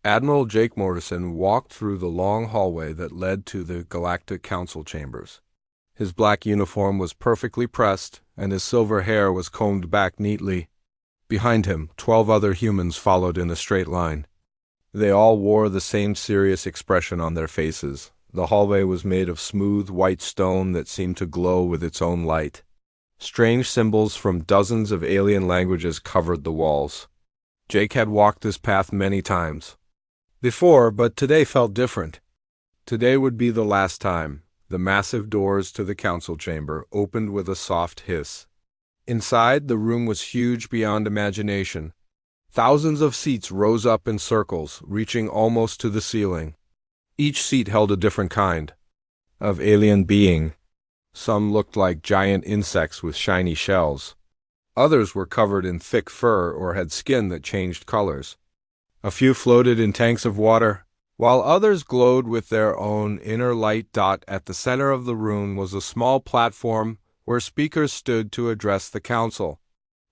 Admiral Jake Morrison walked through the long hallway that led to the Galactic Council chambers. His black uniform was perfectly pressed, and his silver hair was combed back neatly. Behind him, 12 other humans followed in a straight line. They all wore the same serious expression on their faces. The hallway was made of smooth white stone that seemed to glow with its own light. Strange symbols from dozens of alien languages covered the walls. Jake had walked this path many times before, but today felt different. Today would be the last time. The massive doors to the council chamber opened with a soft hiss. Inside, the room was huge beyond imagination. Thousands of seats rose up in circles, reaching almost to the ceiling. Each seat held a different kind of alien being. Some looked like giant insects with shiny shells. Others were covered in thick fur or had skin that changed colors. A few floated in tanks of water, while others glowed with their own inner light. At the center of the room was a small platform where speakers stood to address the council.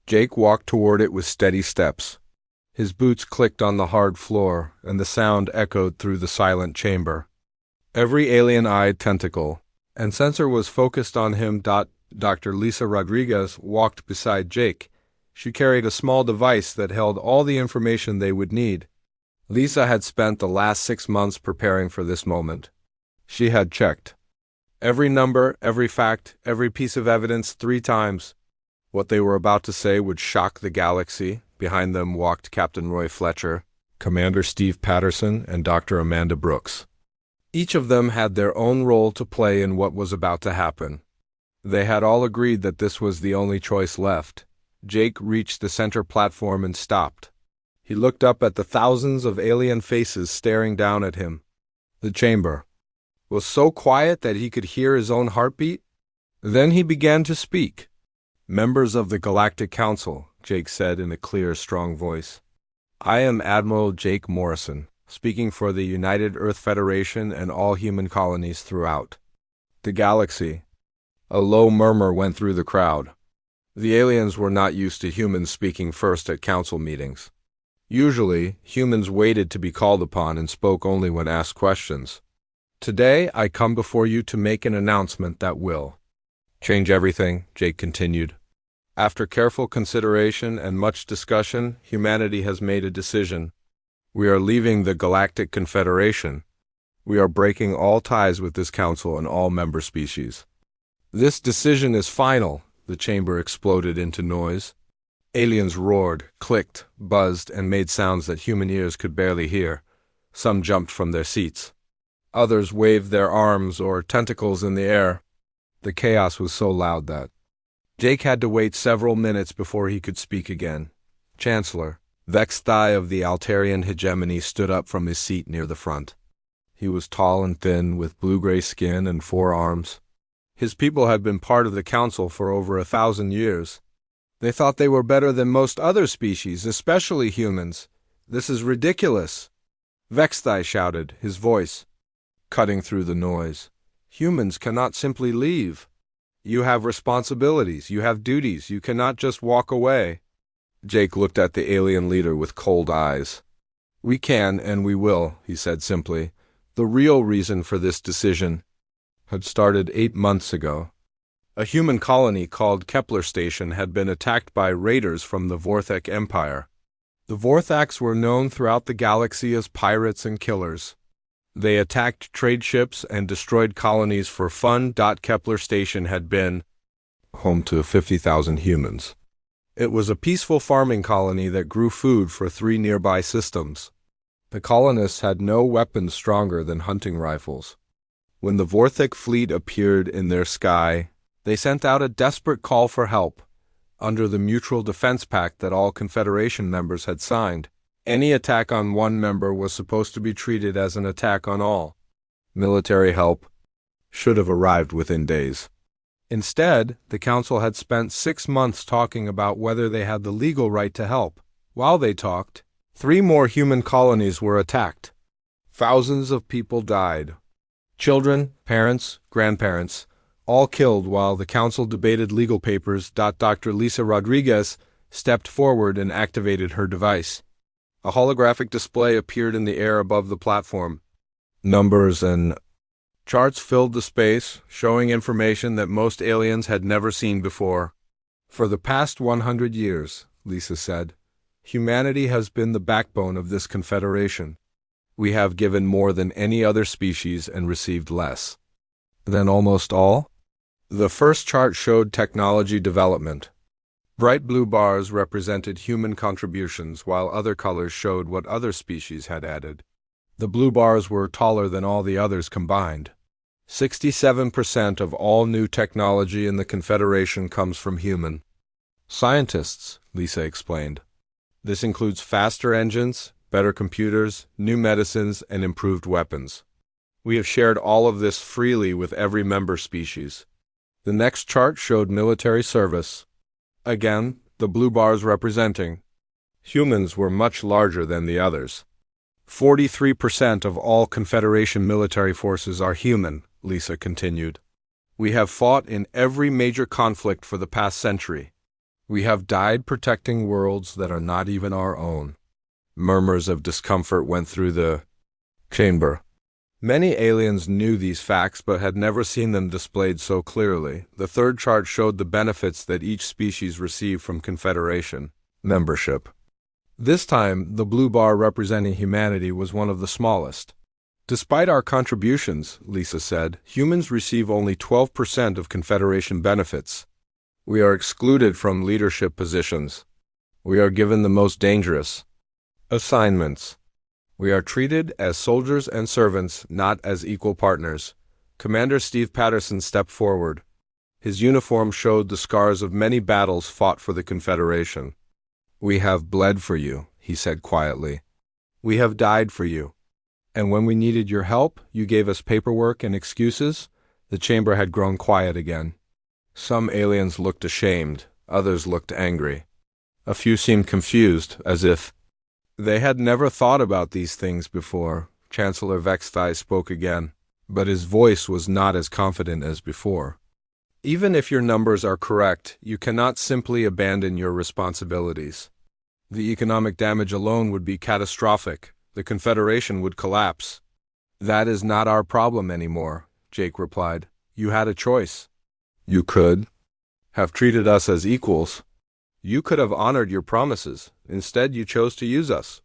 Jake walked toward it with steady steps. His boots clicked on the hard floor, and the sound echoed through the silent chamber. Every alien-eyed tentacle and sensor was focused on him. Dr. Lisa Rodriguez walked beside Jake. She carried a small device that held all the information they would need. Lisa had spent the last 6 months preparing for this moment. She had checked every number, every fact, every piece of evidence 3 times. What they were about to say would shock the galaxy. Behind them walked Captain Roy Fletcher, Commander Steve Patterson, and Dr. Amanda Brooks. Each of them had their own role to play in what was about to happen. They had all agreed that this was the only choice left. Jake reached the center platform and stopped. He looked up at the thousands of alien faces staring down at him. The chamber was so quiet that he could hear his own heartbeat. Then he began to speak. "Members of the Galactic Council," Jake said in a clear, strong voice. "I am Admiral Jake Morrison, speaking for the United Earth Federation and all human colonies throughout the galaxy." A low murmur went through the crowd. The aliens were not used to humans speaking first at council meetings. Usually, humans waited to be called upon and spoke only when asked questions. "Today, I come before you to make an announcement that will change everything," Jake continued. "After careful consideration and much discussion, humanity has made a decision. We are leaving the Galactic Confederation. We are breaking all ties with this council and all member species. This decision is final." The chamber exploded into noise. Aliens roared, clicked, buzzed, and made sounds that human ears could barely hear. Some jumped from their seats. Others waved their arms or tentacles in the air. The chaos was so loud that Jake had to wait several minutes before he could speak again. Chancellor Vexthai of the Altarian hegemony stood up from his seat near the front. He was tall and thin, with blue-gray skin and 4 arms. His people had been part of the council for over 1,000 years. They thought they were better than most other species, especially humans. "This is ridiculous," Vexthai shouted, his voice cutting through the noise. "Humans cannot simply leave. You have responsibilities, you have duties, you cannot just walk away." Jake looked at the alien leader with cold eyes. "We can and we will," he said simply. "The real reason for this decision had started 8 months ago. A human colony called Kepler Station had been attacked by raiders from the Vorthak Empire. The Vorthaks were known throughout the galaxy as pirates and killers. They attacked trade ships and destroyed colonies for fun. Kepler Station had been home to 50,000 humans. It was a peaceful farming colony that grew food for 3 nearby systems. The colonists had no weapons stronger than hunting rifles. When the Vorthak fleet appeared in their sky, they sent out a desperate call for help. Under the mutual defense pact that all Confederation members had signed, any attack on one member was supposed to be treated as an attack on all. Military help should have arrived within days. Instead, the Council had spent 6 months talking about whether they had the legal right to help. While they talked, 3 more human colonies were attacked. Thousands of people died. Children, parents, grandparents, all killed while the council debated legal papers. Dr. Lisa Rodriguez stepped forward and activated her device. A holographic display appeared in the air above the platform. Numbers and charts filled the space, showing information that most aliens had never seen before. For the past 100 years, Lisa said, humanity has been the backbone of this confederation. We have given more than any other species and received less. Than almost all? The first chart showed technology development. Bright blue bars represented human contributions, while other colors showed what other species had added. The blue bars were taller than all the others combined. 67% of all new technology in the Confederation comes from human scientists, Lisa explained. This includes faster engines, better computers, new medicines, and improved weapons. We have shared all of this freely with every member species. The next chart showed military service. Again, the blue bars representing humans were much larger than the others. 43% of all Confederation military forces are human, Lisa continued. We have fought in every major conflict for the past century. We have died protecting worlds that are not even our own. Murmurs of discomfort went through the chamber. Many aliens knew these facts but had never seen them displayed so clearly. The third chart showed the benefits that each species received from Confederation membership. This time, the blue bar representing humanity was one of the smallest. Despite our contributions, Lisa said, humans receive only 12% of Confederation benefits. We are excluded from leadership positions. We are given the most dangerous assignments. We are treated as soldiers and servants, not as equal partners. Commander Steve Patterson stepped forward. His uniform showed the scars of many battles fought for the Confederation. We have bled for you, he said quietly. We have died for you. And when we needed your help, you gave us paperwork and excuses. The chamber had grown quiet again. Some aliens looked ashamed, others looked angry. A few seemed confused, as if they had never thought about these things before. Chancellor Vexthai spoke again, but his voice was not as confident as before. Even if your numbers are correct, you cannot simply abandon your responsibilities. The economic damage alone would be catastrophic. The Confederation would collapse. That is not our problem anymore, Jake replied. You had a choice. You could have treated us as equals. You could have honored your promises. Instead, you chose to use us.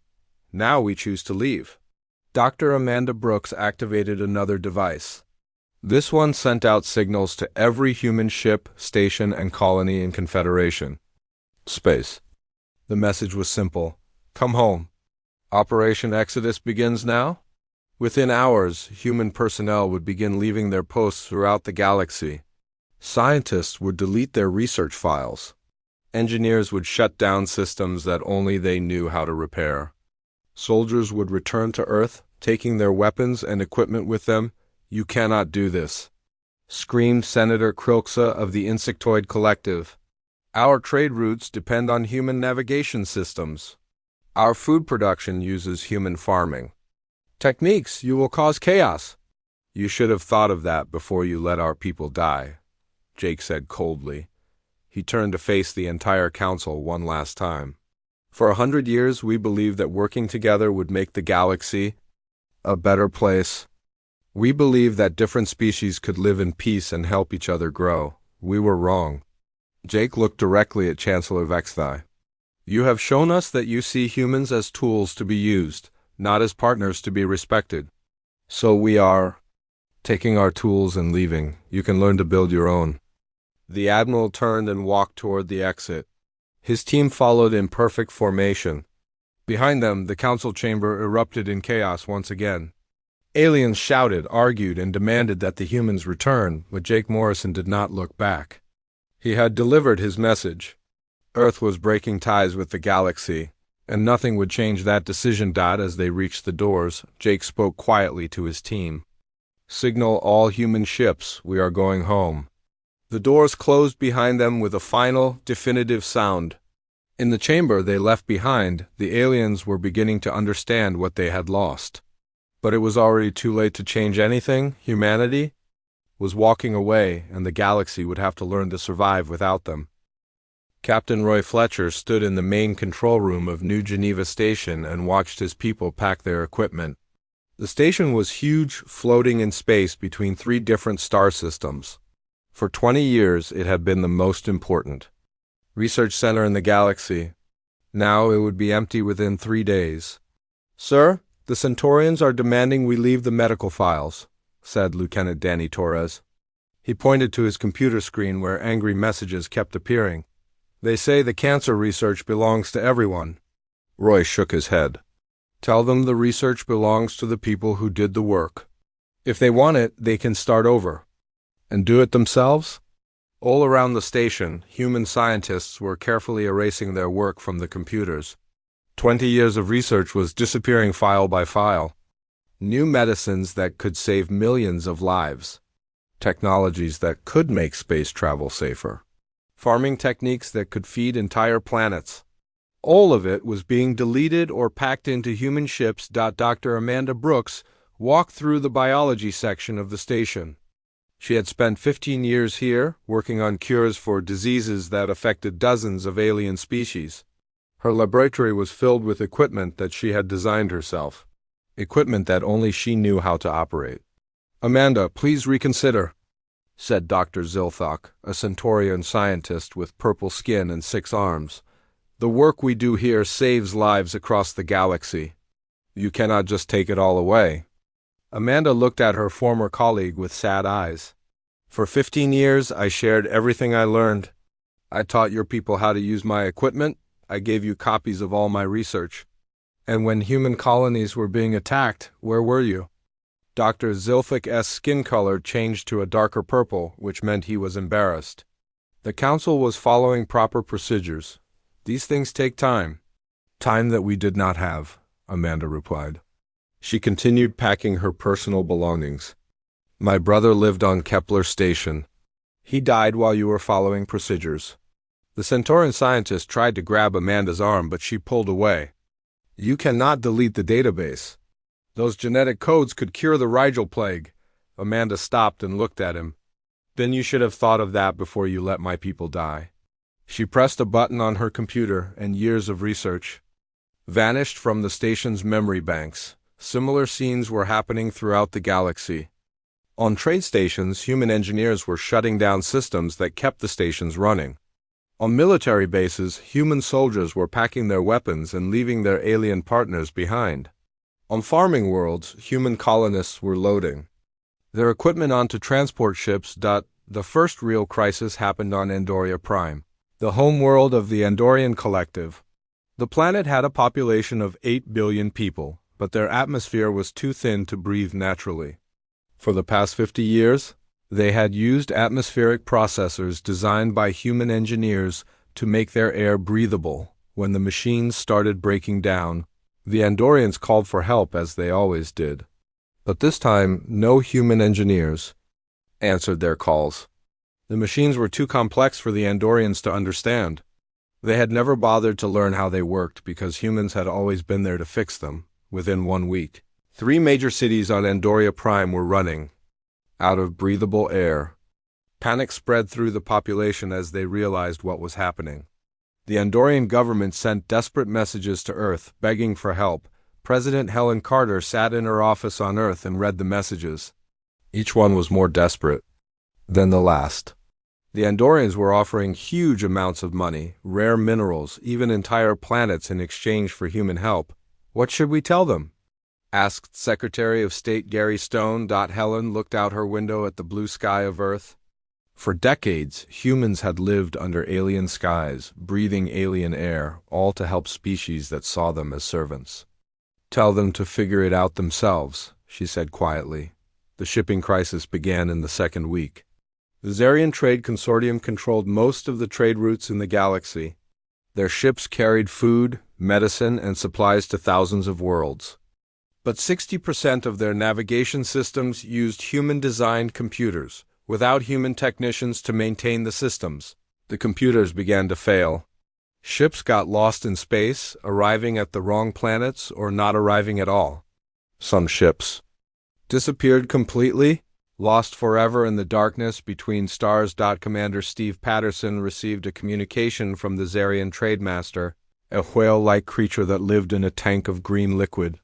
Now we choose to leave. Dr. Amanda Brooks activated another device. This one sent out signals to every human ship, station, and colony in Confederation space. The message was simple. Come home. Operation Exodus begins now. Within hours, human personnel would begin leaving their posts throughout the galaxy. Scientists would delete their research files. Engineers would shut down systems that only they knew how to repair. Soldiers would return to Earth, taking their weapons and equipment with them. You cannot do this, screamed Senator Krilksa of the Insectoid Collective. Our trade routes depend on human navigation systems. Our food production uses human farming techniques. You will cause chaos. You should have thought of that before you let our people die, Jake said coldly. He turned to face the entire council one last time. For 100 years, we believed that working together would make the galaxy a better place. We believed that different species could live in peace and help each other grow. We were wrong. Jake looked directly at Chancellor Vexthai. You have shown us that you see humans as tools to be used, not as partners to be respected. So we are taking our tools and leaving. You can learn to build your own. The Admiral turned and walked toward the exit. His team followed in perfect formation. Behind them, the council chamber erupted in chaos once again. Aliens shouted, argued, and demanded that the humans return, but Jake Morrison did not look back. He had delivered his message. Earth was breaking ties with the galaxy, and nothing would change that decision. As they reached the doors, Jake spoke quietly to his team. Signal all human ships, we are going home. The doors closed behind them with a final, definitive sound. In the chamber they left behind, the aliens were beginning to understand what they had lost. But it was already too late to change anything. Humanity was walking away, and the galaxy would have to learn to survive without them. Captain Roy Fletcher stood in the main control room of New Geneva Station and watched his people pack their equipment. The station was huge, floating in space between 3 different star systems. For 20 years, it had been the most important research center in the galaxy. Now it would be empty within 3 days. "Sir, the Centaurians are demanding we leave the medical files," said Lieutenant Danny Torres. He pointed to his computer screen where angry messages kept appearing. "They say the cancer research belongs to everyone." Roy shook his head. "Tell them the research belongs to the people who did the work. If they want it, they can start over. And do it themselves?" All around the station, human scientists were carefully erasing their work from the computers. 20 years of research was disappearing file by file. New medicines that could save millions of lives. Technologies that could make space travel safer. Farming techniques that could feed entire planets. All of it was being deleted or packed into human ships. Dr. Amanda Brooks walked through the biology section of the station. She had spent 15 years here, working on cures for diseases that affected dozens of alien species. Her laboratory was filled with equipment that she had designed herself. Equipment that only she knew how to operate. "Amanda, please reconsider," said Dr. Zilthok, a Centaurian scientist with purple skin and 6 arms. "The work we do here saves lives across the galaxy. You cannot just take it all away." Amanda looked at her former colleague with sad eyes. "For 15 years, I shared everything I learned. I taught your people how to use my equipment. I gave you copies of all my research. And when human colonies were being attacked, where were you?" Dr. Zilthok's skin color changed to a darker purple, which meant he was embarrassed. "The council was following proper procedures. These things take time." "Time that we did not have," Amanda replied. She continued packing her personal belongings. "My brother lived on Kepler Station. He died while you were following procedures." The Centaurian scientist tried to grab Amanda's arm, but she pulled away. "You cannot delete the database. Those genetic codes could cure the Rigel plague." Amanda stopped and looked at him. "Then you should have thought of that before you let my people die." She pressed a button on her computer, and years of research vanished from the station's memory banks. Similar scenes were happening throughout the galaxy. On trade stations, human engineers were shutting down systems that kept the stations running. On military bases, human soldiers were packing their weapons and leaving their alien partners behind. On farming worlds, human colonists were loading their equipment onto transport ships. The first real crisis happened on Andoria Prime, the home world of the Andorian Collective. The planet had a population of 8 billion people, but their atmosphere was too thin to breathe naturally. For the past 50 years, they had used atmospheric processors designed by human engineers to make their air breathable. When the machines started breaking down, the Andorians called for help as they always did. But this time, no human engineers answered their calls. The machines were too complex for the Andorians to understand. They had never bothered to learn how they worked because humans had always been there to fix them. Within 1 week, 3 major cities on Andoria Prime were running out of breathable air. Panic spread through the population as they realized what was happening. The Andorian government sent desperate messages to Earth, begging for help. President Helen Carter sat in her office on Earth and read the messages. Each one was more desperate than the last. The Andorians were offering huge amounts of money, rare minerals, even entire planets in exchange for human help. "What should we tell them?" asked Secretary of State Gary Stone. Helen looked out her window at the blue sky of Earth. For decades, humans had lived under alien skies, breathing alien air, all to help species that saw them as servants. "Tell them to figure it out themselves," she said quietly. The shipping crisis began in the 2nd week. The Zarian Trade Consortium controlled most of the trade routes in the galaxy. Their ships carried food, medicine, and supplies to thousands of worlds. But 60% of their navigation systems used human-designed computers, without human technicians to maintain the systems. The computers began to fail. Ships got lost in space, arriving at the wrong planets or not arriving at all. Some ships disappeared completely. Lost forever in the darkness between stars. Commander Steve Patterson received a communication from the Zarian trademaster, a whale-like creature that lived in a tank of green liquid.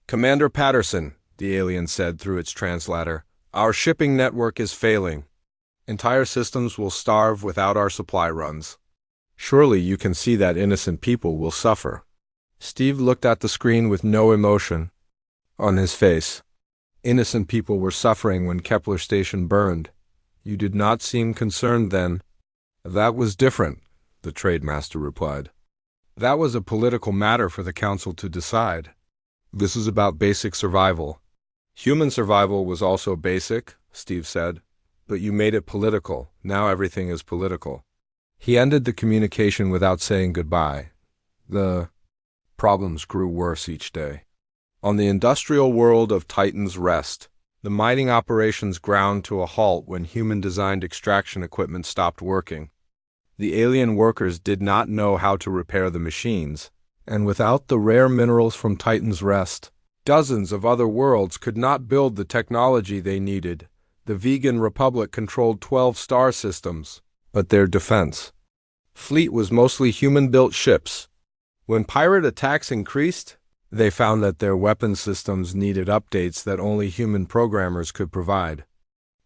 "Commander Patterson," the alien said through its translator, "our shipping network is failing. Entire systems will starve without our supply runs. Surely you can see that innocent people will suffer." Steve looked at the screen with no emotion on his face. "Innocent people were suffering when Kepler Station burned. You did not seem concerned then." "That was different," the trademaster replied. "That was a political matter for the Council to decide. This is about basic survival." "Human survival was also basic," Steve said, "but you made it political. Now everything is political." He ended the communication without saying goodbye. The problems grew worse each day. On the industrial world of Titan's Rest, the mining operations ground to a halt when human-designed extraction equipment stopped working. The alien workers did not know how to repair the machines, and without the rare minerals from Titan's Rest, dozens of other worlds could not build the technology they needed. The Vegan Republic controlled 12 star systems, but their defense fleet was mostly human-built ships. When pirate attacks increased, they found that their weapon systems needed updates that only human programmers could provide.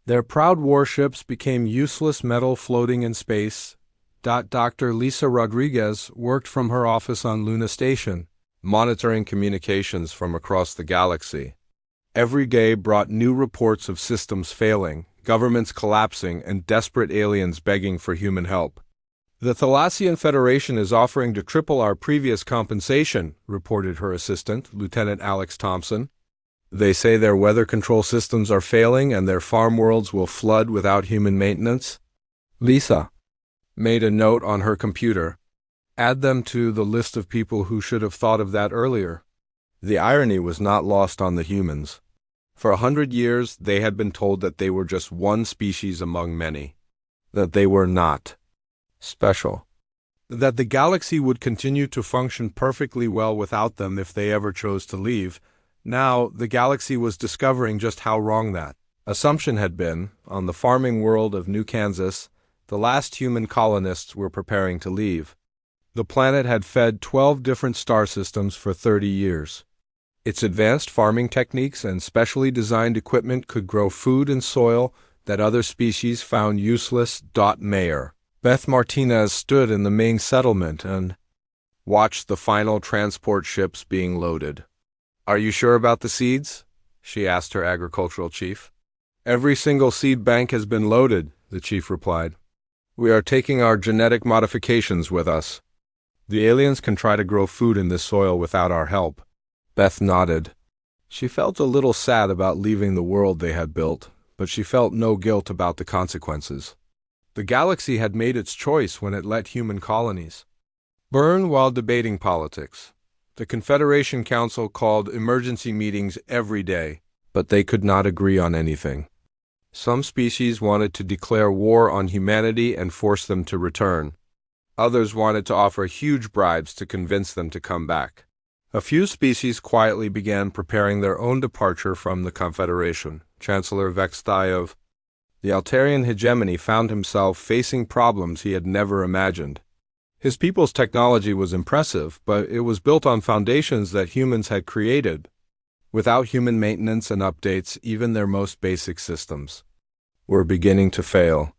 Their proud warships became useless metal floating in space. Dr. Lisa Rodriguez worked from her office on Luna Station, monitoring communications from across the galaxy. Every day brought new reports of systems failing, governments collapsing, and desperate aliens begging for human help. "The Thalassian Federation is offering to triple our previous compensation," reported her assistant, Lieutenant Alex Thompson. "They say their weather control systems are failing and their farm worlds will flood without human maintenance." Lisa made a note on her computer. Add them to the list of people who should have thought of that earlier. The irony was not lost on the humans. For 100 years, they had been told that they were just one species among many, that they were not special, that the galaxy would continue to function perfectly well without them if they ever chose to leave. Now, the galaxy was discovering just how wrong that assumption had been. On the farming world of New Kansas, the last human colonists were preparing to leave. The planet had fed 12 different star systems for 30 years. Its advanced farming techniques and specially designed equipment could grow food and soil that other species found useless. Mayor Beth Martinez stood in the main settlement and watched the final transport ships being loaded. "Are you sure about the seeds?" she asked her agricultural chief. "Every single seed bank has been loaded," the chief replied. "We are taking our genetic modifications with us. The aliens can try to grow food in this soil without our help." Beth nodded. She felt a little sad about leaving the world they had built, but she felt no guilt about the consequences. The galaxy had made its choice when it let human colonies burn while debating politics. The Confederation Council called emergency meetings every day, but they could not agree on anything. Some species wanted to declare war on humanity and force them to return. Others wanted to offer huge bribes to convince them to come back. A few species quietly began preparing their own departure from the Confederation. Chancellor Vexthai of the Altarian hegemony found himself facing problems he had never imagined. His people's technology was impressive, but it was built on foundations that humans had created. Without human maintenance and updates, even their most basic systems were beginning to fail.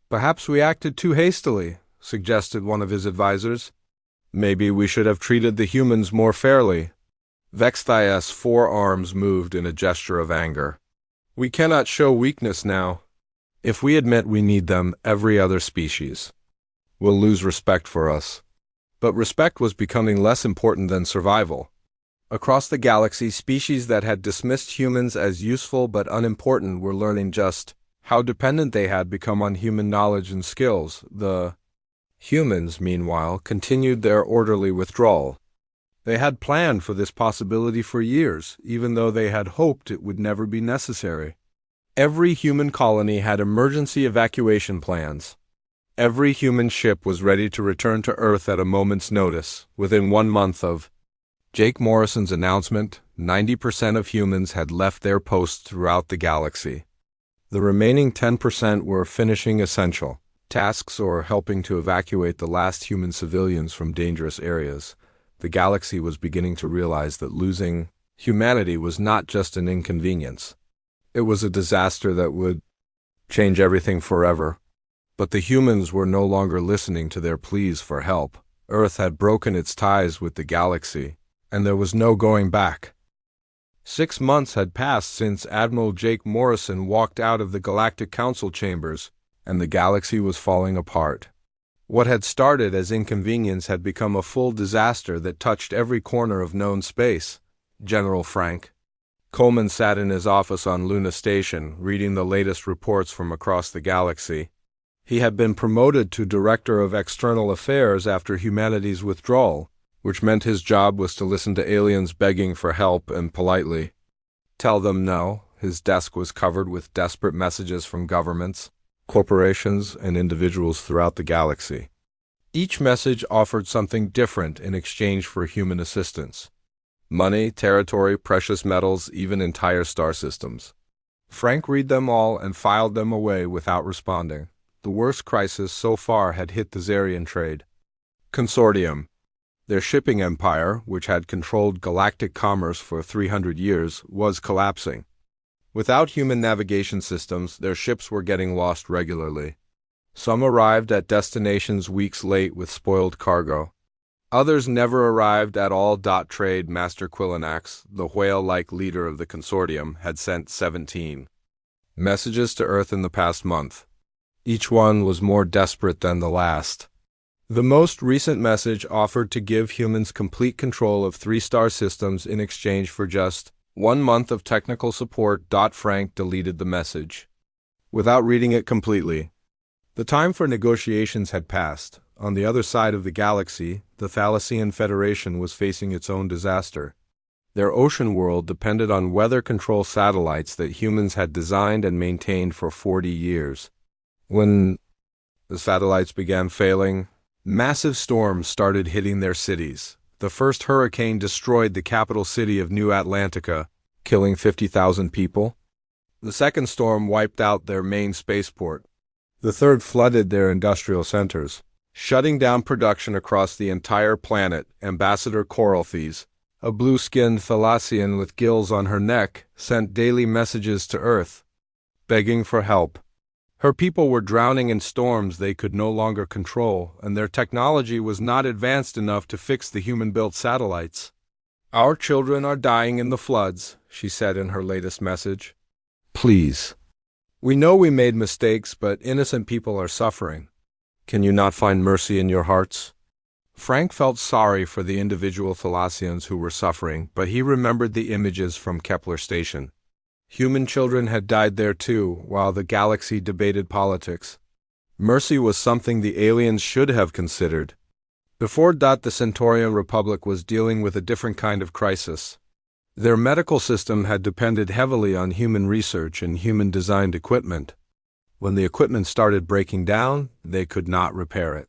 "Perhaps we acted too hastily," suggested one of his advisors. "Maybe we should have treated the humans more fairly." Vexthai's forearms moved in a gesture of anger. "We cannot show weakness now. If we admit we need them, every other species will lose respect for us." But respect was becoming less important than survival. Across the galaxy, species that had dismissed humans as useful but unimportant were learning just how dependent they had become on human knowledge and skills. The humans, meanwhile, continued their orderly withdrawal. They had planned for this possibility for years, even though they had hoped it would never be necessary. Every human colony had emergency evacuation plans. Every human ship was ready to return to Earth at a moment's notice. Within 1 month of Jake Morrison's announcement, 90% of humans had left their posts throughout the galaxy. The remaining 10% were finishing essential tasks or helping to evacuate the last human civilians from dangerous areas. The galaxy was beginning to realize that losing humanity was not just an inconvenience. It was a disaster that would change everything forever. But the humans were no longer listening to their pleas for help. Earth had broken its ties with the galaxy, and there was no going back. 6 months had passed since Admiral Jake Morrison walked out of the Galactic Council chambers, and the galaxy was falling apart. What had started as inconvenience had become a full disaster that touched every corner of known space. General Frank Coleman sat in his office on Luna Station, reading the latest reports from across the galaxy. He had been promoted to Director of External Affairs after humanity's withdrawal, which meant his job was to listen to aliens begging for help and politely tell them no. His desk was covered with desperate messages from governments, corporations, and individuals throughout the galaxy. Each message offered something different in exchange for human assistance. Money, territory, precious metals, even entire star systems. Frank read them all and filed them away without responding. The worst crisis so far had hit the Zarian trade consortium. Their shipping empire, which had controlled galactic commerce for 300 years, was collapsing. Without human navigation systems, their ships were getting lost regularly. Some arrived at destinations weeks late with spoiled cargo. Others never arrived at all. Trade Master Quillanax, the whale-like leader of the consortium, had sent 17 messages to Earth in the past month. Each one was more desperate than the last. The most recent message offered to give humans complete control of 3 star systems in exchange for just 1 month of technical support. Frank deleted the message without reading it completely. The time for negotiations had passed. On the other side of the galaxy, the Thalassian Federation was facing its own disaster. Their ocean world depended on weather control satellites that humans had designed and maintained for 40 years. When the satellites began failing, massive storms started hitting their cities. The first hurricane destroyed the capital city of New Atlantica, killing 50,000 people. The second storm wiped out their main spaceport. The third flooded their industrial centers, shutting down production across the entire planet. Ambassador Coralthes, a blue-skinned Thalassian with gills on her neck, sent daily messages to Earth, begging for help. Her people were drowning in storms they could no longer control, and their technology was not advanced enough to fix the human-built satellites. "Our children are dying in the floods," she said in her latest message. "Please. We know we made mistakes, but innocent people are suffering. Can you not find mercy in your hearts?" Frank felt sorry for the individual Thalassians who were suffering, but he remembered the images from Kepler Station. Human children had died there too, while the galaxy debated politics. Mercy was something the aliens should have considered. Before the Centaurian Republic was dealing with a different kind of crisis. Their medical system had depended heavily on human research and human-designed equipment. When the equipment started breaking down, they could not repair it.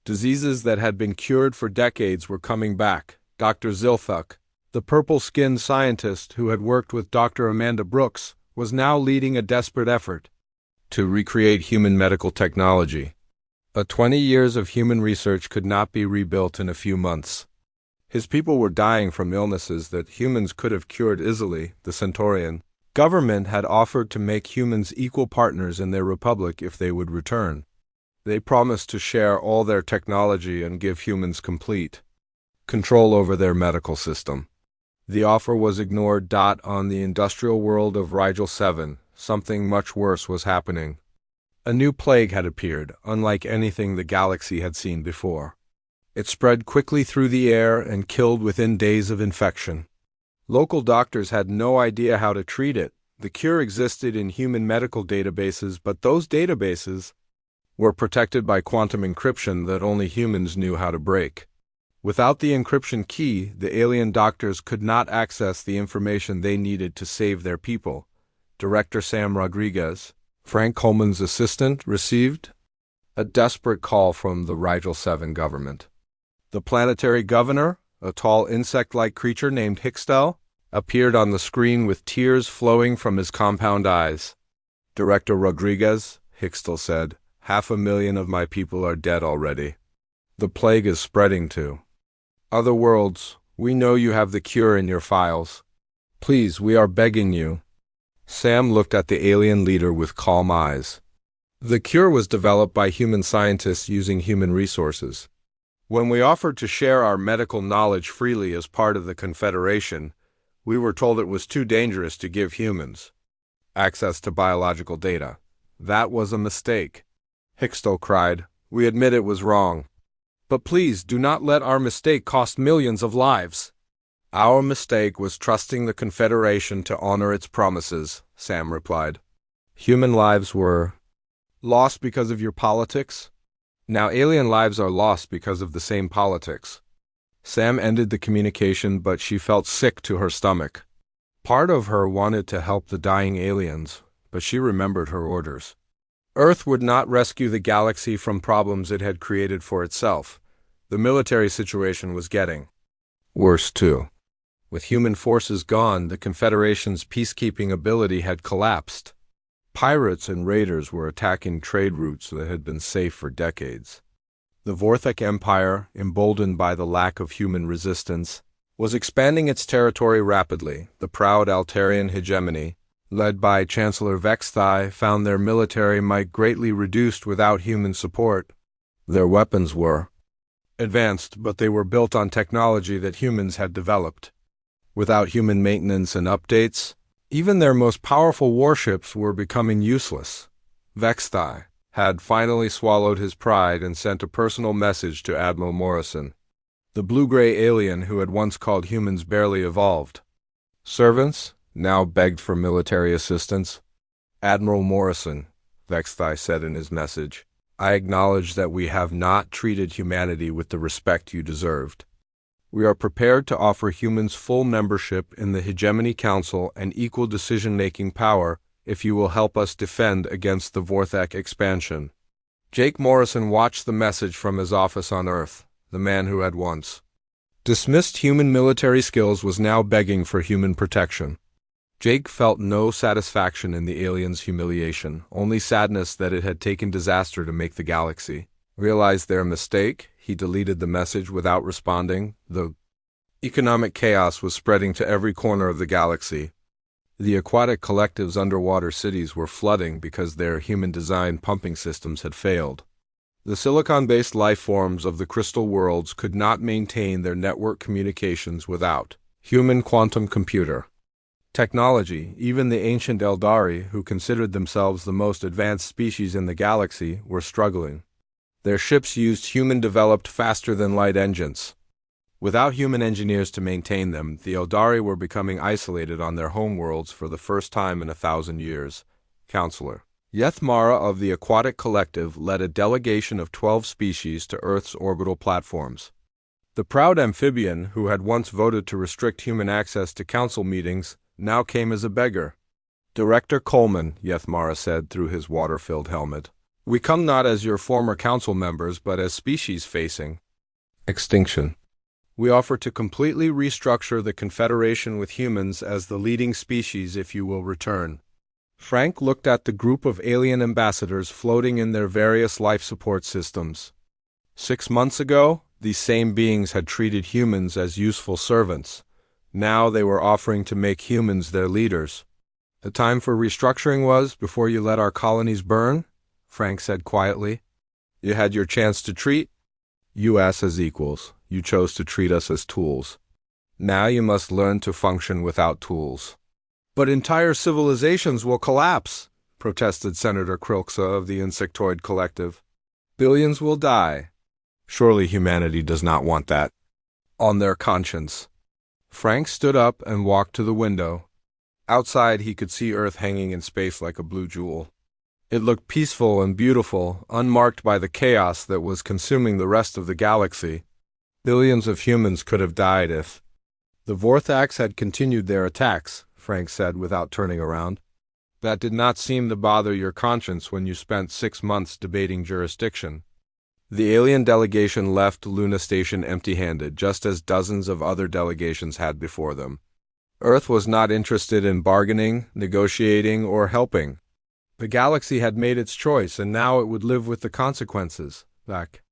Diseases that had been cured for decades were coming back. Dr. Zilthuk, the purple-skinned scientist who had worked with Dr. Amanda Brooks, was now leading a desperate effort to recreate human medical technology. 20 years of human research could not be rebuilt in a few months. His people were dying from illnesses that humans could have cured easily. The Centaurian government had offered to make humans equal partners in their republic if they would return. They promised to share all their technology and give humans complete control over their medical system. The offer was ignored. On the industrial world of Rigel 7, something much worse was happening. A new plague had appeared, unlike anything the galaxy had seen before. It spread quickly through the air and killed within days of infection. Local doctors had no idea how to treat it. The cure existed in human medical databases, but those databases were protected by quantum encryption that only humans knew how to break. Without the encryption key, the alien doctors could not access the information they needed to save their people. Director Sam Rodriguez, Frank Coleman's assistant, received a desperate call from the Rigel 7 government. The planetary governor, a tall insect-like creature named Hixtel, appeared on the screen with tears flowing from his compound eyes. Director Rodriguez, Hickstel said, 500,000 of my people are dead already. The plague is spreading to other worlds. We know you have the cure in your files. Please, we are begging you. Sam looked at the alien leader with calm eyes. The cure was developed by human scientists using human resources. When we offered to share our medical knowledge freely as part of the Confederation, we were told it was too dangerous to give humans access to biological data. That was a mistake. Hickstel cried. We admit it was wrong. But please do not let our mistake cost millions of lives. Our mistake was trusting the Confederation to honor its promises, Sam replied. Human lives were lost because of your politics? Now alien lives are lost because of the same politics. Sam ended the communication, but she felt sick to her stomach. Part of her wanted to help the dying aliens, but she remembered her orders. Earth would not rescue the galaxy from problems it had created for itself. The military situation was getting worse too. With human forces gone, the Confederation's peacekeeping ability had collapsed. Pirates and raiders were attacking trade routes that had been safe for decades. The Vorthek Empire, emboldened by the lack of human resistance, was expanding its territory rapidly. The proud Altarian hegemony, led by Chancellor Vexthai, found their military might greatly reduced without human support. Their weapons were advanced, but they were built on technology that humans had developed. Without human maintenance and updates, even their most powerful warships were becoming useless. Vexthai had finally swallowed his pride and sent a personal message to Admiral Morrison, the blue-gray alien who had once called humans barely evolved. Servants now begged for military assistance. Admiral Morrison, Vexthai said in his message, I acknowledge that we have not treated humanity with the respect you deserved. We are prepared to offer humans full membership in the Hegemony Council and equal decision-making power if you will help us defend against the Vorthek expansion. Jake Morrison watched the message from his office on Earth. The man who had once dismissed human military skills was now begging for human protection. Jake felt no satisfaction in the aliens' humiliation, only sadness that it had taken disaster to make the galaxy. Realized their mistake, he deleted the message without responding. The economic chaos was spreading to every corner of the galaxy. The aquatic collective's underwater cities were flooding because their human-designed pumping systems had failed. The silicon-based life forms of the crystal worlds could not maintain their network communications without human quantum computer technology. Even the ancient Eldari, who considered themselves the most advanced species in the galaxy, were struggling. Their ships used human-developed faster-than-light engines. Without human engineers to maintain them, the Eldari were becoming isolated on their homeworlds for the first time in 1,000 years. Counselor Yethmara of the Aquatic Collective led a delegation of 12 species to Earth's orbital platforms. The proud amphibian, who had once voted to restrict human access to council meetings, now came as a beggar. Director Coleman, Yethmara said through his water-filled helmet, we come not as your former council members, but as species facing extinction. We offer to completely restructure the Confederation with humans as the leading species if you will return. Frank looked at the group of alien ambassadors floating in their various life support systems. 6 months ago, these same beings had treated humans as useful servants. Now they were offering to make humans their leaders. The time for restructuring was before you let our colonies burn, Frank said quietly. You had your chance to treat us as equals. You chose to treat us as tools. Now you must learn to function without tools. But entire civilizations will collapse, protested Senator Krilksa of the Insectoid Collective. Billions will die. Surely humanity does not want that on their conscience. Frank stood up and walked to the window. Outside he could see Earth hanging in space like a blue jewel. It looked peaceful and beautiful, unmarked by the chaos that was consuming the rest of the galaxy. Billions of humans could have died if the Vorthax had continued their attacks, Frank said without turning around. That did not seem to bother your conscience when you spent 6 months debating jurisdiction. The alien delegation left Luna Station empty-handed, just as dozens of other delegations had before them. Earth was not interested in bargaining, negotiating, or helping. The galaxy had made its choice, and now it would live with the consequences. Back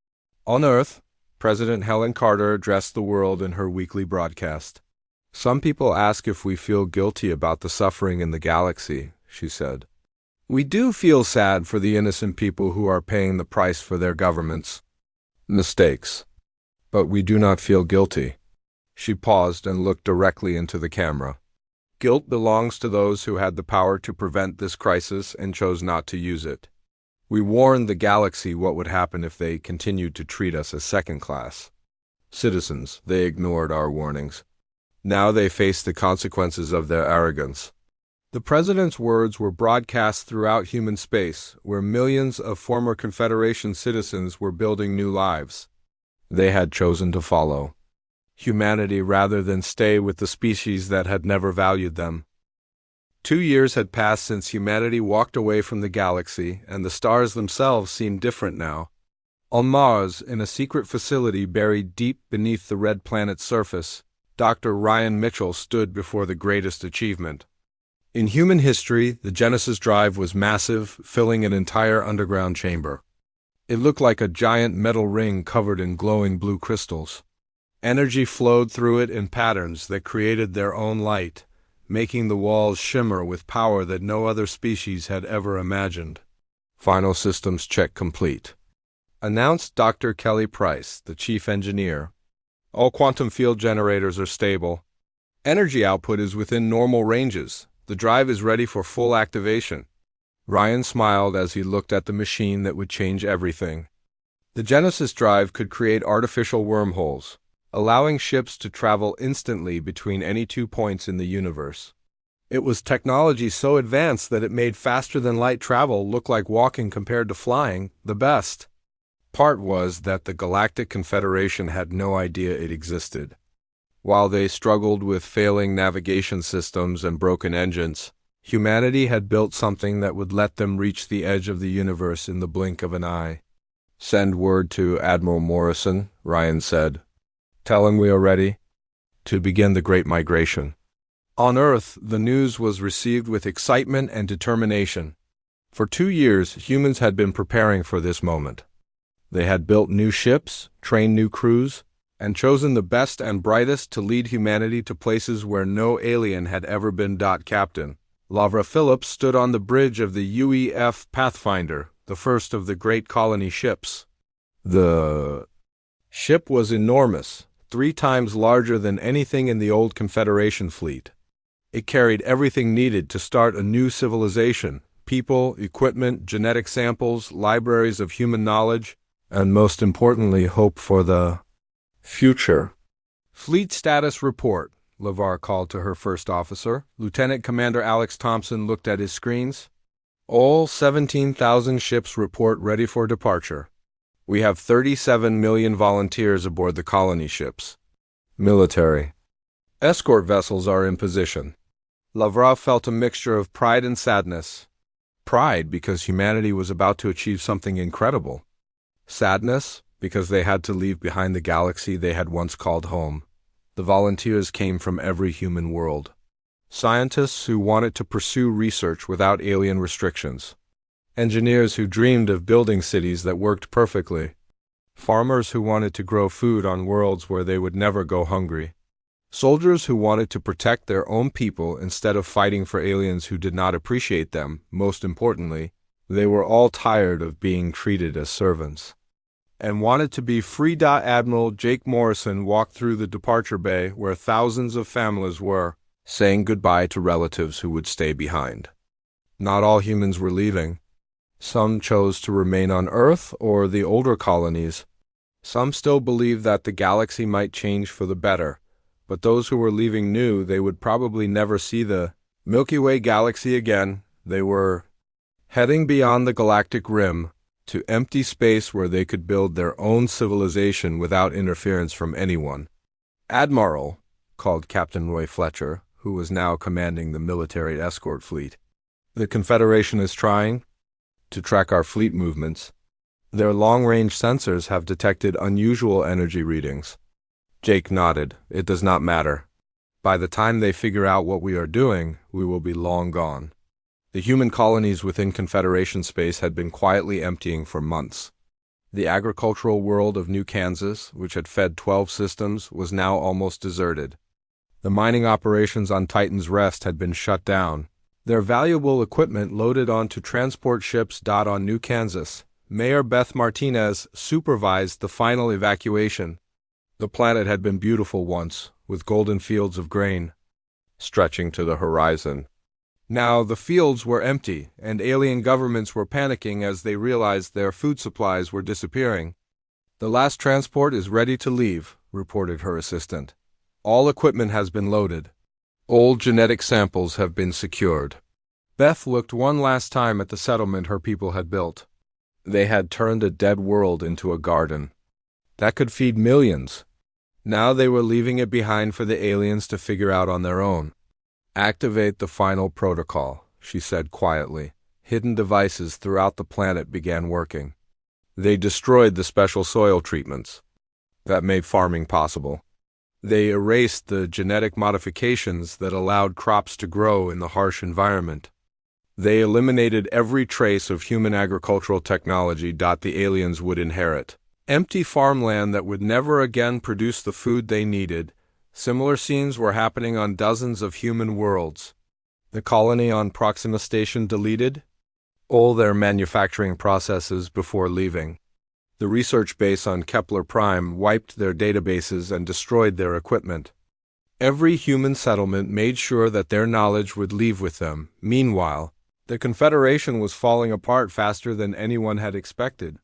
on Earth, President Helen Carter addressed the world in her weekly broadcast. Some people ask if we feel guilty about the suffering in the galaxy, she said. We do feel sad for the innocent people who are paying the price for their government's mistakes. But we do not feel guilty. She paused and looked directly into the camera. Guilt belongs to those who had the power to prevent this crisis and chose not to use it. We warned the galaxy what would happen if they continued to treat us as second-class citizens. They ignored our warnings. Now they face the consequences of their arrogance. The president's words were broadcast throughout human space, where millions of former Confederation citizens were building new lives. They had chosen to follow humanity rather than stay with the species that had never valued them. 2 years had passed since humanity walked away from the galaxy, and the stars themselves seemed different now. On Mars, in a secret facility buried deep beneath the red planet's surface, Dr. Ryan Mitchell stood before the greatest achievement. In human history, the Genesis drive was massive, filling an entire underground chamber. It looked like a giant metal ring covered in glowing blue crystals. Energy flowed through it in patterns that created their own light, making the walls shimmer with power that no other species had ever imagined. Final systems check complete, announced Dr. Kelly Price, the chief engineer. All quantum field generators are stable. Energy output is within normal ranges. The drive is ready for full activation. Ryan smiled as he looked at the machine that would change everything. The Genesis drive could create artificial wormholes, allowing ships to travel instantly between any 2 points in the universe. It was technology so advanced that it made faster-than-light travel look like walking compared to flying. The best part was that the Galactic Confederation had no idea it existed. While they struggled with failing navigation systems and broken engines, humanity had built something that would let them reach the edge of the universe in the blink of an eye. Send word to Admiral Morrison, Ryan said. Tell him we are ready to begin the Great Migration. On Earth, the news was received with excitement and determination. For 2 years, humans had been preparing for this moment. They had built new ships, trained new crews, and chosen the best and brightest to lead humanity to places where no alien had ever been. Captain Lavra Phillips stood on the bridge of the UEF Pathfinder, the first of the great colony ships. The ship was enormous, 3 times larger than anything in the old Confederation fleet. It carried everything needed to start a new civilization: people, equipment, genetic samples, libraries of human knowledge, and most importantly, hope for the future. Fleet status report, LeVar called to her first officer. Lieutenant Commander Alex Thompson looked at his screens. All 17,000 ships report ready for departure. We have 37 million volunteers aboard the colony ships. Military escort vessels are in position. Lavrov felt a mixture of pride and sadness. Pride because humanity was about to achieve something incredible. Sadness because they had to leave behind the galaxy they had once called home. The volunteers came from every human world. Scientists who wanted to pursue research without alien restrictions. Engineers who dreamed of building cities that worked perfectly. Farmers who wanted to grow food on worlds where they would never go hungry. Soldiers who wanted to protect their own people instead of fighting for aliens who did not appreciate them. Most importantly, they were all tired of being treated as servants and wanted to be free. Admiral Jake Morrison walked through the departure bay where thousands of families were, saying goodbye to relatives who would stay behind. Not all humans were leaving. Some chose to remain on Earth or the older colonies. Some still believed that the galaxy might change for the better, but those who were leaving knew they would probably never see the Milky Way galaxy again. They were heading beyond the galactic rim to empty space where they could build their own civilization without interference from anyone. Admiral, called Captain Roy Fletcher, who was now commanding the military escort fleet. The Confederation is trying to track our fleet movements. Their long-range sensors have detected unusual energy readings. Jake nodded. It does not matter. By the time they figure out what we are doing, we will be long gone. The human colonies within Confederation space had been quietly emptying for months. The agricultural world of New Kansas, which had fed 12 systems, was now almost deserted. The mining operations on Titan's Rest had been shut down. Their valuable equipment loaded onto transport ships. On New Kansas, Mayor Beth Martinez supervised the final evacuation. The planet had been beautiful once, with golden fields of grain stretching to the horizon. Now the fields were empty, and alien governments were panicking as they realized their food supplies were disappearing. "The last transport is ready to leave," reported her assistant. "All equipment has been loaded. Old genetic samples have been secured." Beth looked one last time at the settlement her people had built. They had turned a dead world into a garden that could feed millions. Now they were leaving it behind for the aliens to figure out on their own. "Activate the final protocol," she said quietly. Hidden devices throughout the planet began working. They destroyed the special soil treatments that made farming possible. They erased the genetic modifications that allowed crops to grow in the harsh environment. They eliminated every trace of human agricultural technology the aliens would inherit. Empty farmland that would never again produce the food they needed. Similar scenes were happening on dozens of human worlds. The colony on Proxima Station deleted all their manufacturing processes before leaving. The research base on Kepler Prime wiped their databases and destroyed their equipment. Every human settlement made sure that their knowledge would leave with them. Meanwhile, the Confederation was falling apart faster than anyone had expected.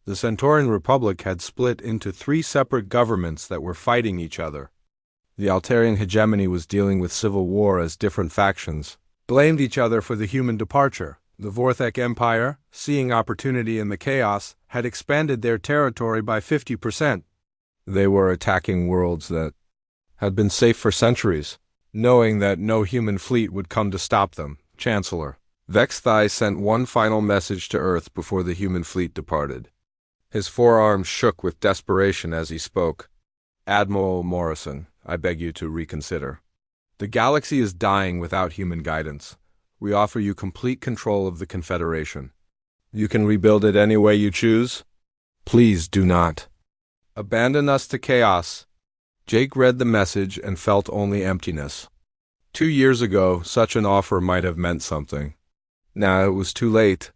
The Centaurian Republic had split into 3 separate governments that were fighting each other. The Altarian hegemony was dealing with civil war as different factions blamed each other for the human departure. The Vorthek Empire, seeing opportunity in the chaos, had expanded their territory by 50%. They were attacking worlds that had been safe for centuries, knowing that no human fleet would come to stop them. Chancellor Vexthai sent one final message to Earth before the human fleet departed. His forearms shook with desperation as he spoke. "Admiral Morrison, I beg you to reconsider. The galaxy is dying without human guidance. We offer you complete control of the Confederation. You can rebuild it any way you choose. Please do not abandon us to chaos." Jake read the message and felt only emptiness. 2 years ago, such an offer might have meant something. Now it was too late.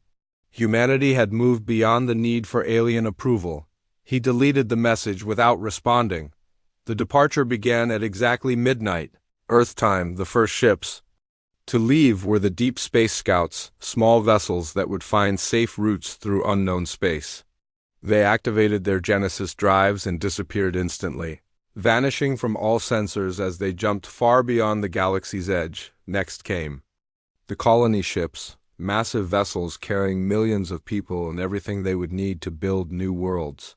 Humanity had moved beyond the need for alien approval. He deleted the message without responding. The departure began at exactly midnight, Earth time. The first ships to leave were the Deep Space Scouts, small vessels that would find safe routes through unknown space. They activated their Genesis drives and disappeared instantly, vanishing from all sensors as they jumped far beyond the galaxy's edge. Next came the colony ships, massive vessels carrying millions of people and everything they would need to build new worlds.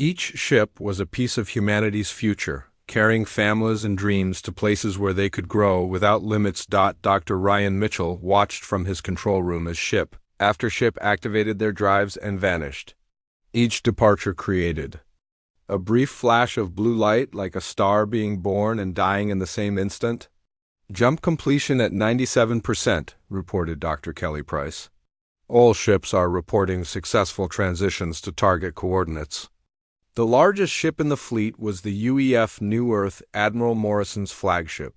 Each ship was a piece of humanity's future, carrying families and dreams to places where they could grow without limits. Dr. Ryan Mitchell watched from his control room as ship after ship activated their drives and vanished. Each departure created a brief flash of blue light, like a star being born and dying in the same instant. "Jump completion at 97%, reported Dr. Kelly Price. "All ships are reporting successful transitions to target coordinates." The largest ship in the fleet was the UEF New Earth Admiral Morrison's flagship.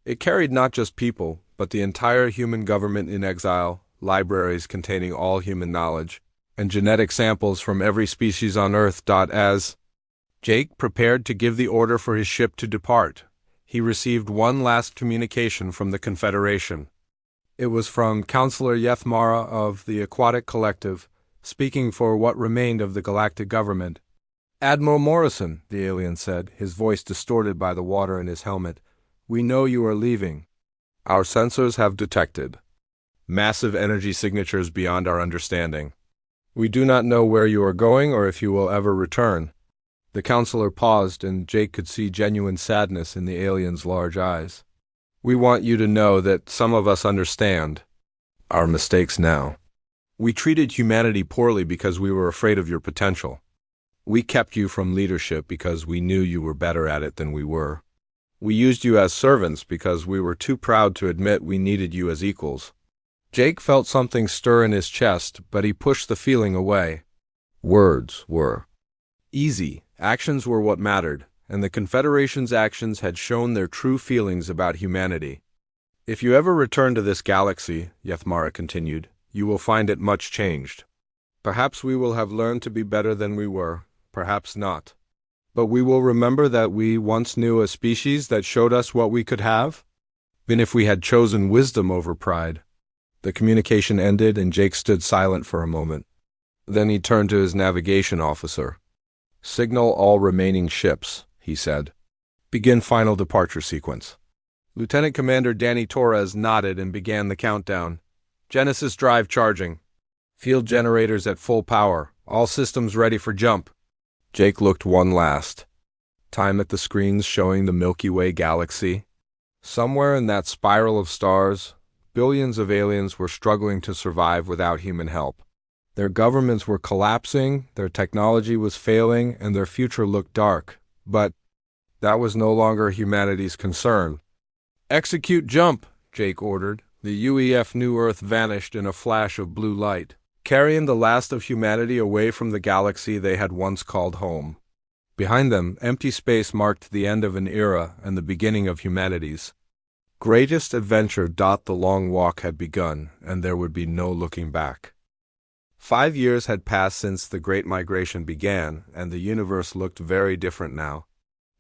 It carried not just people, but the entire human government in exile, libraries containing all human knowledge, and genetic samples from every species on Earth. As Jake prepared to give the order for his ship to depart, he received one last communication from the Confederation. It was from Counselor Yethmara of the Aquatic Collective, speaking for what remained of the galactic government. "Admiral Morrison," the alien said, his voice distorted by the water in his helmet, "we know you are leaving. Our sensors have detected massive energy signatures beyond our understanding. We do not know where you are going or if you will ever return." The counselor paused, and Jake could see genuine sadness in the alien's large eyes. "We want you to know that some of us understand our mistakes now. We treated humanity poorly because we were afraid of your potential. We kept you from leadership because we knew you were better at it than we were. We used you as servants because we were too proud to admit we needed you as equals. Jake felt something stir in his chest, but he pushed the feeling away. Words were easy, actions were what mattered, and the Confederation's actions had shown their true feelings about humanity. If you ever return to this galaxy, Yethmara continued, you will find it much changed. Perhaps we will have learned to be better than we were, perhaps not. But we will remember that we once knew a species that showed us what we could have, even if we had chosen wisdom over pride. The communication ended and Jake stood silent for a moment. Then he turned to his navigation officer. Signal all remaining ships, he said. Begin final departure sequence. Lieutenant Commander Danny Torres nodded and began the countdown. Genesis drive charging. Field generators at full power. All systems ready for jump. Jake looked one last time at the screens showing the Milky Way galaxy. Somewhere in that spiral of stars, billions of aliens were struggling to survive without human help. Their governments were collapsing, their technology was failing, and their future looked dark. But that was no longer humanity's concern. Execute jump, Jake ordered. The UEF New Earth vanished in a flash of blue light, carrying the last of humanity away from the galaxy they had once called home. Behind them, empty space marked the end of an era and the beginning of humanity's greatest adventure. The long walk had begun, and there would be no looking back. 5 years had passed since the Great Migration began, and the universe looked very different now.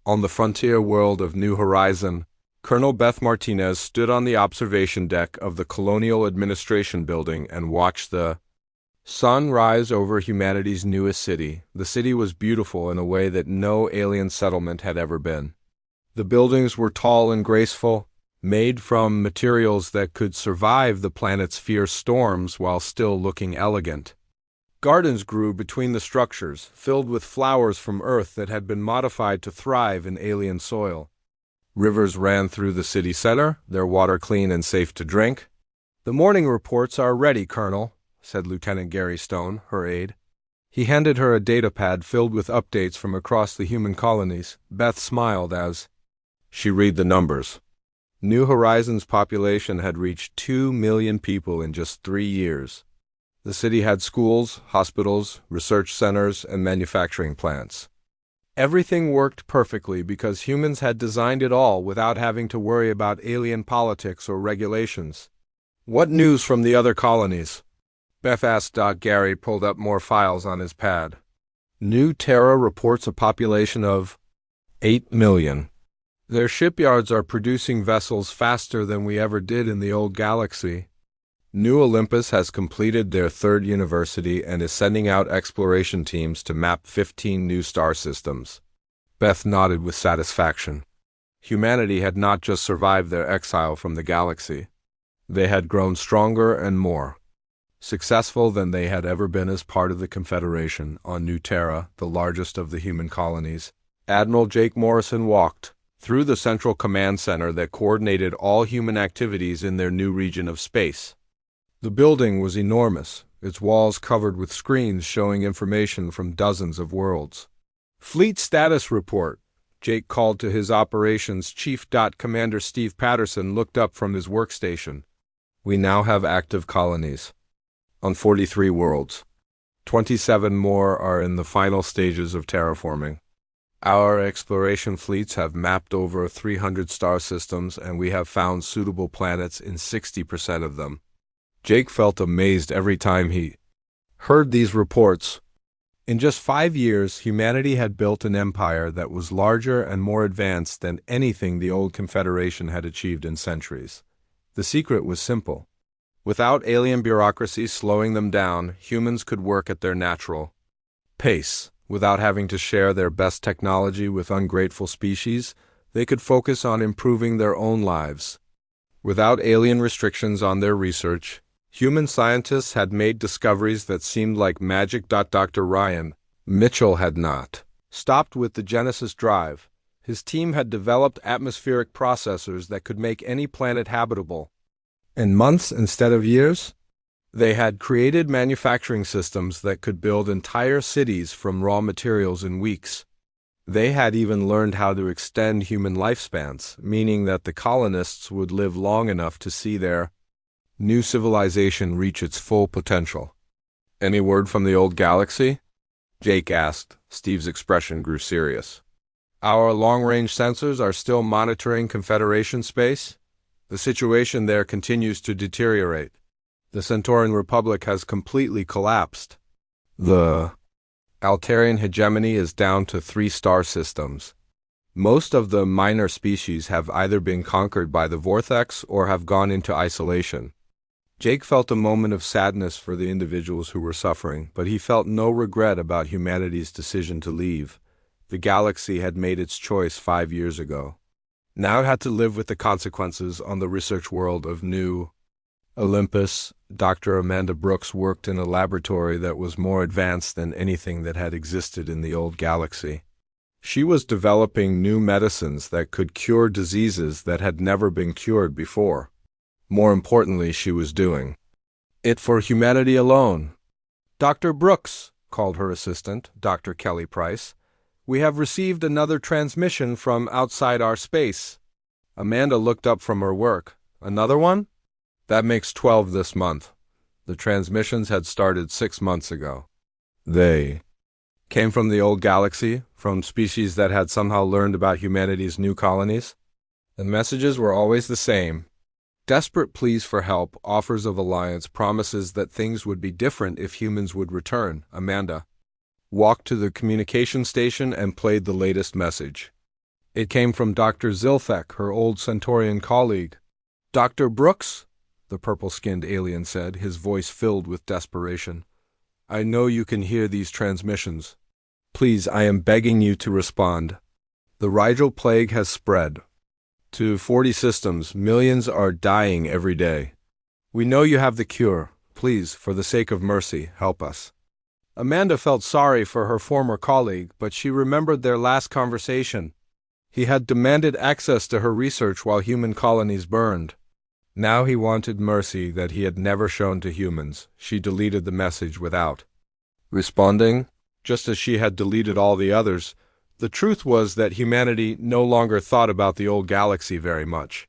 On the frontier world of New Horizon, Colonel Beth Martinez stood on the observation deck of the Colonial Administration Building and watched the sun rise over humanity's newest city. The city was beautiful in a way that no alien settlement had ever been. The buildings were tall and graceful, made from materials that could survive the planet's fierce storms while still looking elegant. Gardens grew between the structures, filled with flowers from Earth that had been modified to thrive in alien soil. Rivers ran through the city center, their water clean and safe to drink. The morning reports are ready, Colonel, said Lieutenant Gary Stone, her aide. He handed her a datapad filled with updates from across the human colonies. Beth smiled as she read the numbers. New Horizons' population had reached 2 million people in just 3 years. The city had schools, hospitals, research centers, and manufacturing plants. Everything worked perfectly because humans had designed it all without having to worry about alien politics or regulations. What news from the other colonies? Beth asked. Gary pulled up more files on his pad. New Terra reports a population of 8 million. Their shipyards are producing vessels faster than we ever did in the old galaxy. New Olympus has completed their 3rd university and is sending out exploration teams to map 15 new star systems. Beth nodded with satisfaction. Humanity had not just survived their exile from the galaxy. They had grown stronger and more successful than they had ever been as part of the Confederation. On New Terra, the largest of the human colonies, Admiral Jake Morrison walked through the central command center that coordinated all human activities in their new region of space. The building was enormous, its walls covered with screens showing information from dozens of worlds. Fleet status report, Jake called to his operations chief. Commander Steve Patterson looked up from his workstation. We now have active colonies on 43 worlds. 27 more are in the final stages of terraforming. Our exploration fleets have mapped over 300 star systems, and we have found suitable planets in 60% of them. Jake felt amazed every time he heard these reports. In just 5 years, humanity had built an empire that was larger and more advanced than anything the old Confederation had achieved in centuries. The secret was simple. Without alien bureaucracy slowing them down, humans could work at their natural pace. Without having to share their best technology with ungrateful species, they could focus on improving their own lives. Without alien restrictions on their research, human scientists had made discoveries that seemed like magic. Dr. Ryan Mitchell had not stopped with the Genesis drive. His team had developed atmospheric processors that could make any planet habitable in months instead of years. They had created manufacturing systems that could build entire cities from raw materials in weeks. They had even learned how to extend human lifespans, meaning that the colonists would live long enough to see their new civilization reach its full potential. Any word from the old galaxy? Jake asked. Steve's expression grew serious. Our long-range sensors are still monitoring Confederation space. The situation there continues to deteriorate. The Centaurian Republic has completely collapsed. The Altarian hegemony is down to 3 star systems. Most of the minor species have either been conquered by the Vortex or have gone into isolation. Jake felt a moment of sadness for the individuals who were suffering, but he felt no regret about humanity's decision to leave. The galaxy had made its choice 5 years ago. Now it had to live with the consequences on the research world of New Olympus. Dr. Amanda Brooks worked in a laboratory that was more advanced than anything that had existed in the old galaxy. She was developing new medicines that could cure diseases that had never been cured before. More importantly, she was doing it for humanity alone. Dr. Brooks, called her assistant, Dr. Kelly Price, we have received another transmission from outside our space. Amanda looked up from her work. Another one? That makes 12 this month. The transmissions had started 6 months ago. They came from the old galaxy, from species that had somehow learned about humanity's new colonies. The messages were always the same. Desperate pleas for help, offers of alliance, promises that things would be different if humans would return. Amanda walked to the communication station and played the latest message. It came from Dr. Zilthek, her old Centaurian colleague. Dr. Brooks? The purple-skinned alien said, his voice filled with desperation. I know you can hear these transmissions. Please, I am begging you to respond. The Rigel plague has spread to 40 systems. Millions are dying every day. We know you have the cure. Please, for the sake of mercy, help us. Amanda felt sorry for her former colleague, but she remembered their last conversation. He had demanded access to her research while human colonies burned. Now he wanted mercy that he had never shown to humans. She deleted the message without responding, just as she had deleted all the others. The truth was that humanity no longer thought about the old galaxy very much.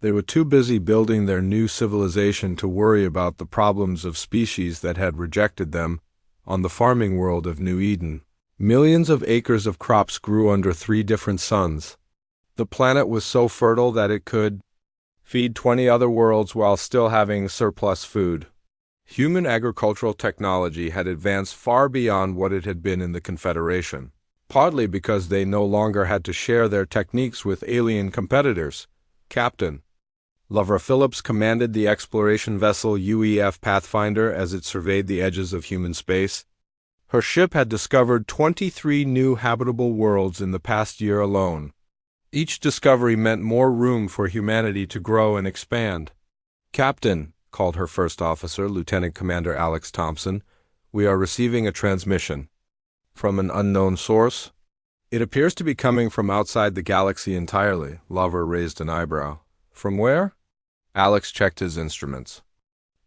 They were too busy building their new civilization to worry about the problems of species that had rejected them. On the farming world of New Eden, millions of acres of crops grew under 3 different suns. The planet was so fertile that it could feed 20 other worlds while still having surplus food. Human agricultural technology had advanced far beyond what it had been in the Confederation, partly because they no longer had to share their techniques with alien competitors. Captain Lavra Phillips commanded the exploration vessel UEF Pathfinder as it surveyed the edges of human space. Her ship had discovered 23 new habitable worlds in the past year alone. Each discovery meant more room for humanity to grow and expand. Captain, called her first officer, Lieutenant Commander Alex Thompson, we are receiving a transmission. From an unknown source? It appears to be coming from outside the galaxy entirely. Lavra raised an eyebrow. From where? Alex checked his instruments.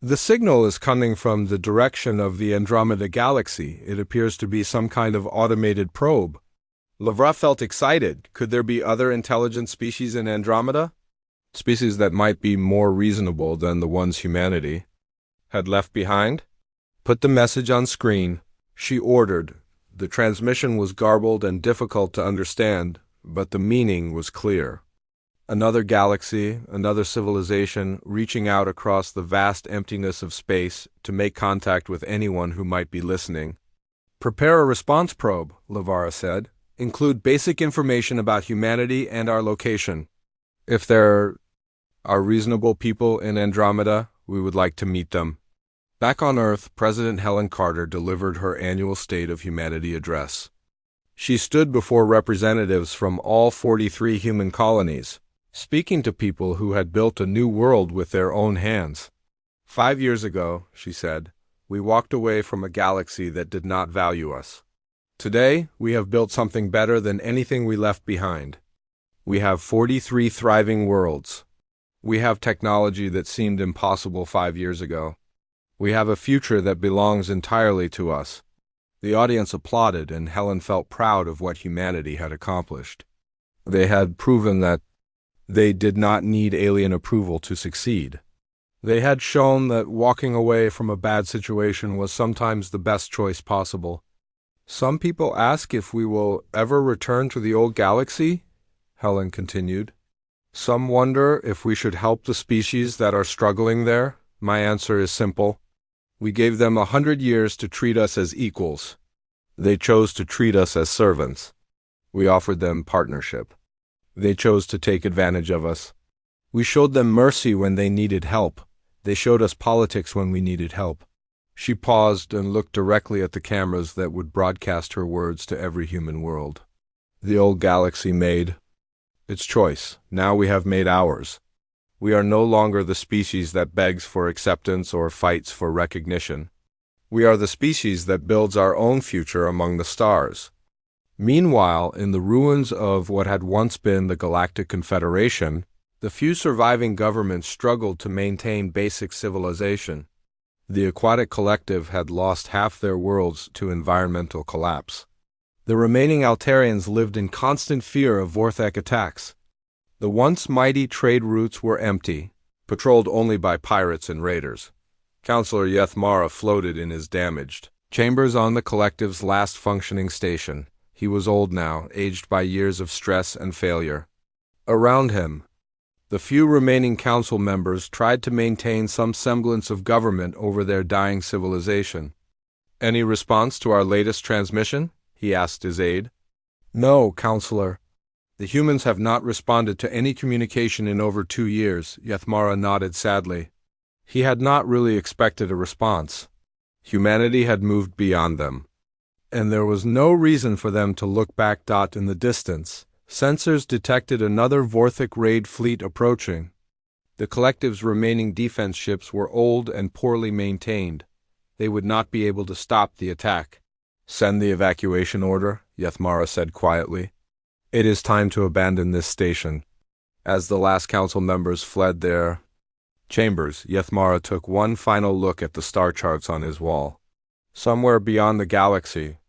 The signal is coming from the direction of the Andromeda Galaxy. It appears to be some kind of automated probe. Lavra felt excited. Could there be other intelligent species in Andromeda? Species that might be more reasonable than the ones humanity had left behind? Put the message on screen, she ordered. The transmission was garbled and difficult to understand, but the meaning was clear. Another galaxy, another civilization, reaching out across the vast emptiness of space to make contact with anyone who might be listening. Prepare a response probe, Lavra said. Include basic information about humanity and our location. If there are reasonable people in Andromeda, we would like to meet them. Back on Earth, President Helen Carter delivered her annual State of Humanity address. She stood before representatives from all 43 human colonies, speaking to people who had built a new world with their own hands. 5 years ago, she said, we walked away from a galaxy that did not value us. Today, we have built something better than anything we left behind. We have 43 thriving worlds. We have technology that seemed impossible 5 years ago. We have a future that belongs entirely to us. The audience applauded, and Helen felt proud of what humanity had accomplished. They had proven that they did not need alien approval to succeed. They had shown that walking away from a bad situation was sometimes the best choice possible. Some people ask if we will ever return to the old galaxy, Helen continued. Some wonder if we should help the species that are struggling there. My answer is simple. We gave them 100 years to treat us as equals. They chose to treat us as servants. We offered them partnership. They chose to take advantage of us. We showed them mercy when they needed help. They showed us politics when we needed help. She paused and looked directly at the cameras that would broadcast her words to every human world. The old galaxy made its choice. Now we have made ours. We are no longer the species that begs for acceptance or fights for recognition. We are the species that builds our own future among the stars. Meanwhile, in the ruins of what had once been the Galactic Confederation, the few surviving governments struggled to maintain basic civilization. The aquatic collective had lost half their worlds to environmental collapse. The remaining Altarians lived in constant fear of Vorthek attacks. The once mighty trade routes were empty, patrolled only by pirates and raiders. Counselor Yethmara floated in his damaged chambers on the collective's last functioning station. He was old now, aged by years of stress and failure. Around him, the few remaining council members tried to maintain some semblance of government over their dying civilization. "Any response to our latest transmission?" he asked his aide. "No, Counselor. The humans have not responded to any communication in over 2 years," Yethmara nodded sadly. He had not really expected a response. Humanity had moved beyond them, and there was no reason for them to look back. In the distance, sensors detected another Vorthik raid fleet approaching. The collective's remaining defense ships were old and poorly maintained. They would not be able to stop the attack. "Send the evacuation order," Yethmara said quietly. "It is time to abandon this station." As the last council members fled their chambers, Yethmara took one final look at the star charts on his wall. Somewhere beyond the galaxy,